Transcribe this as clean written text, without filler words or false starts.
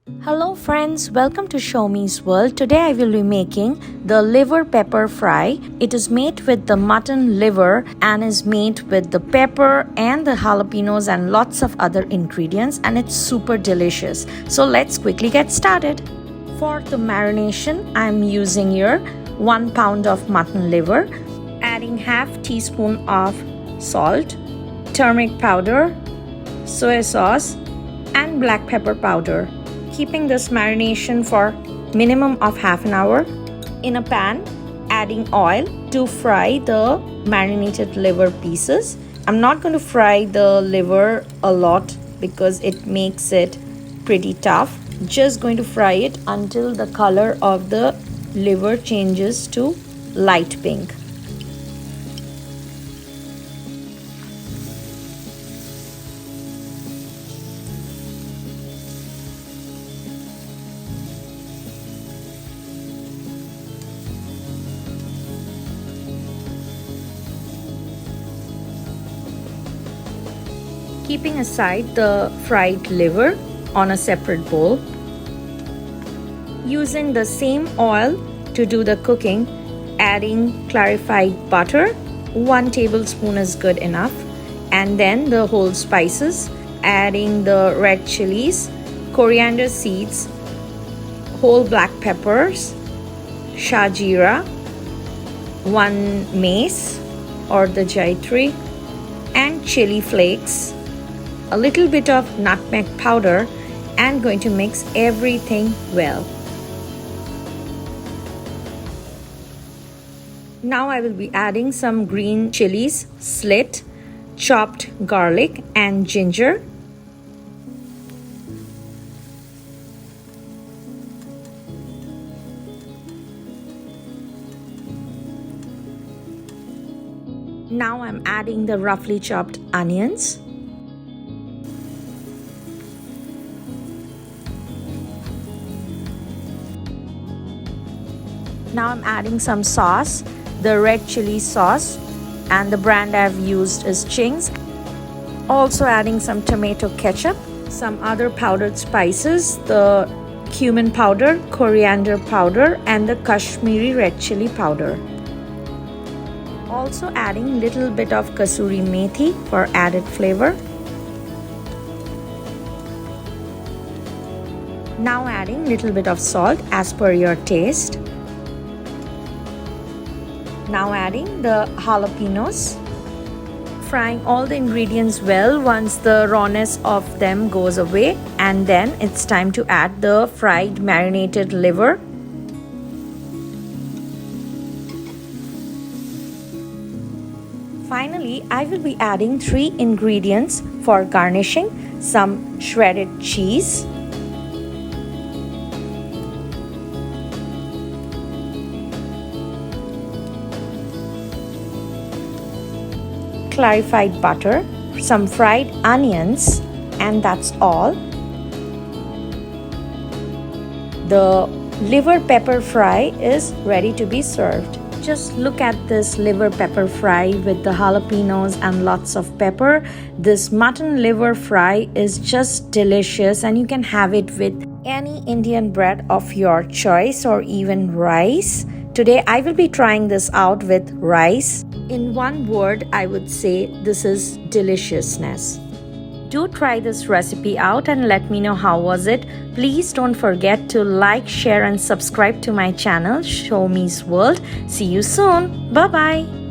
Hello friends, welcome to Show Me's World. Today I will be making the liver pepper fry. It is made with the mutton liver and is made with the pepper and the jalapenos and lots of other ingredients, and it's super delicious. So let's quickly get started. For the marination, I'm using here 1 pound of mutton liver, adding half teaspoon of salt, turmeric powder, soya sauce and black pepper powder. Keeping this marination for minimum of half an hour. In a pan, adding oil to fry the marinated liver pieces. I'm not going to fry the liver a lot because it makes it pretty tough. Just going to fry it until the color of the liver changes to light pink. Keeping aside the fried liver on a separate bowl. Using the same oil to do the cooking, adding clarified butter, 1 tablespoon is good enough, and then the whole spices, adding the red chilies, coriander seeds, whole black peppers, shah jeera, 1 mace or the Javathri, and chili flakes, a little bit of nutmeg powder, and going to mix everything well. Now I will be adding some green chilies, slit, chopped garlic and ginger. Now I'm adding the roughly chopped onions. Now I'm adding some sauce, the red chili sauce, and the brand I've used is Chings. Also adding some tomato ketchup, some other powdered spices, the cumin powder, coriander powder, and the Kashmiri red chili powder. Also adding little bit of kasuri methi for added flavor. Now adding little bit of salt as per your taste. Now adding the jalapenos. Frying all the ingredients well once the rawness of them goes away, and then it's time to add the fried marinated liver. Finally, I will be adding 3 ingredients for garnishing: some shredded cheese, clarified butter, some fried onions, and that's all. The liver pepper fry is ready to be served. Just look at this liver pepper fry with the jalapenos and lots of pepper. This mutton liver fry is just delicious, and you can have it with any Indian bread of your choice or even rice. Today I will be trying this out with rice. In one word, I would say this is deliciousness. Do try this recipe out and let me know how was it. Please don't forget to like, share and subscribe to my channel, Show Me's World. See you soon. Bye-bye.